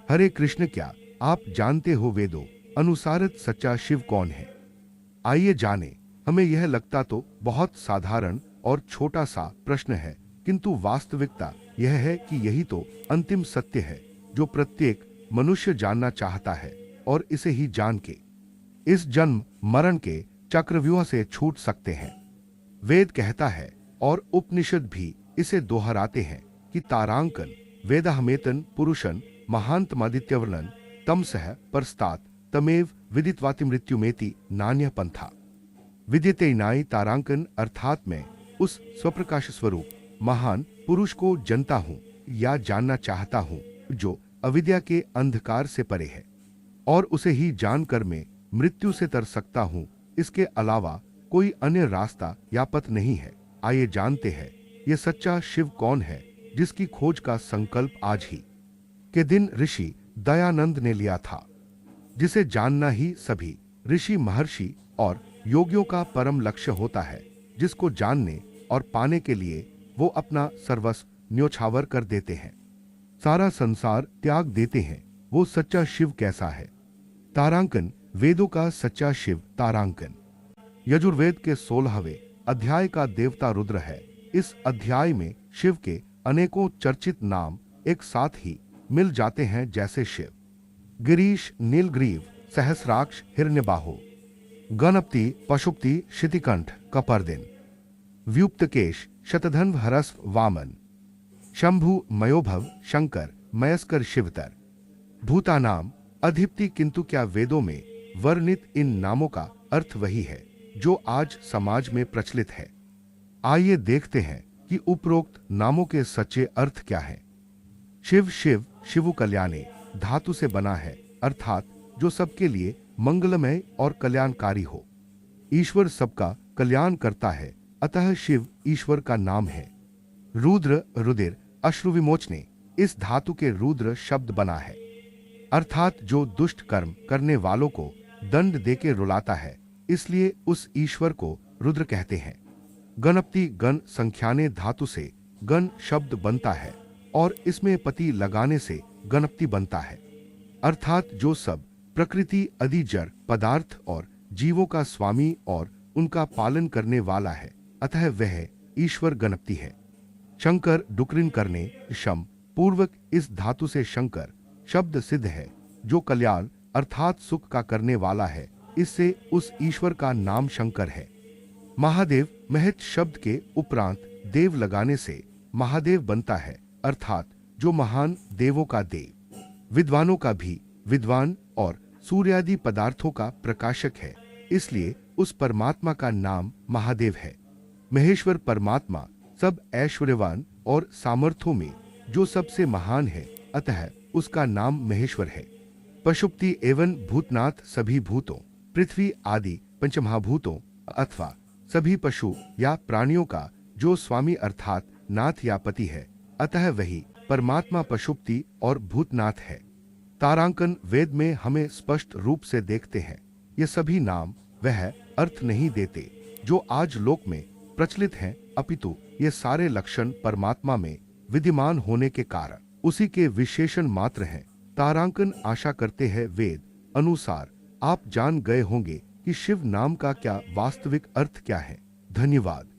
हरे कृष्ण, क्या आप जानते हो वेदों अनुसारित सच्चा शिव कौन है? आइए जाने। हमें यह लगता तो बहुत साधारण और छोटा सा प्रश्न है, किंतु वास्तविकता यह है कि यही तो अंतिम सत्य है जो प्रत्येक मनुष्य जानना चाहता है, और इसे ही जान के इस जन्म मरण के चक्रव्यूह से छूट सकते हैं। वेद कहता है और उपनिषद भी इसे दोहराते हैं कि तारांकन वेदाहमेतन पुरुषन महांतमादित्यवर्णन तमसह परस्तात तमेव विदित्वाति मृत्युमेति नान्य पंथा। विदितेनाई तारांकन अर्थात मैं उस स्वप्रकाश स्वरूप महान पुरुष को जनता हूं या जानना चाहता हूं जो अविद्या के अंधकार से परे है, और उसे ही जानकर मैं मृत्यु से तर सकता हूं। इसके अलावा कोई अन्य रास्ता या पथ नहीं है। आइए जानते हैं ये सच्चा शिव कौन है, जिसकी खोज का संकल्प आज ही के दिन ऋषि दयानंद ने लिया था, जिसे जानना ही सभी ऋषि महर्षि और योगियों का परम लक्ष्य होता है, जिसको जानने और पाने के लिए वो अपना सर्वस्व न्योछावर कर देते हैं, सारा संसार त्याग देते हैं। वो सच्चा शिव कैसा है? तारांकन वेदों का सच्चा शिव तारांकन यजुर्वेद के 16वें अध्याय का देवता रुद्र है। इस अध्याय में शिव के अनेकों चर्चित नाम एक साथ ही मिल जाते हैं, जैसे शिव गिरीश, नीलग्रीव, सहस्राक्ष, हिरण्यबाहो, गणपति, पशुपति, शितिकंठ, कपर्दिन, व्युप्तकेश, शतधन्व, हरस्व, वामन, शंभु, मयोभव, शंकर, मयस्कर, शिवतर, भूतानाम, अधिपति। किंतु क्या वेदों में वर्णित इन नामों का अर्थ वही है जो आज समाज में प्रचलित है? आइए देखते हैं कि उपरोक्त नामों के सच्चे अर्थ क्या हैं। शिव शिव शिवु कल्याणे धातु से बना है, अर्थात जो सबके लिए मंगलमय और कल्याणकारी हो। ईश्वर सबका कल्याण करता है, अतः शिव ईश्वर का नाम है। रुद्र रुधिर अश्रु विमोचने इस धातु के रुद्र शब्द बना है, अर्थात जो दुष्ट कर्म करने वालों को दंड देके रुलाता है, इसलिए उस ईश्वर को रुद्र कहते हैं। गणपति गण संख्याने धातु से गण शब्द बनता है और इसमें पति लगाने से गणपति बनता है, अर्थात जो सब प्रकृति आदि जड़ पदार्थ और जीवों का स्वामी और उनका पालन करने वाला है, अतः वह ईश्वर गणपति है। शंकर डुकरिन करने शम पूर्वक इस धातु से शंकर शब्द सिद्ध है, जो कल्याण अर्थात सुख का करने वाला है, इससे उस ईश्वर का नाम शंकर है। महादेव महत शब्द के उपरांत देव लगाने से महादेव बनता है, अर्थात जो महान देवों का देव, विद्वानों का भी विद्वान और सूर्यादि पदार्थों का प्रकाशक है, इसलिए उस परमात्मा का नाम महादेव है। महेश्वर परमात्मा सब ऐश्वर्यवान और सामर्थ्यों में जो सबसे महान है, अतः उसका नाम महेश्वर है। पशुपति एवं भूतनाथ सभी भूतों पृथ्वी आदि पंचमहाभूतों अथवा सभी पशु या प्राणियों का जो स्वामी अर्थात नाथ या पति है, अतः वही परमात्मा पशुपति और भूतनाथ है। तारांकन वेद में हमें स्पष्ट रूप से देखते हैं। ये सभी नाम वह अर्थ नहीं देते जो आज लोक में प्रचलित हैं, अपितु ये सारे लक्षण परमात्मा में विद्यमान होने के कारण उसी के विशेषण मात्र हैं। तारांकन आशा करते हैं वेद अनुसार आप जान गए होंगे कि शिव नाम का क्या वास्तविक अर्थ क्या है। धन्यवाद।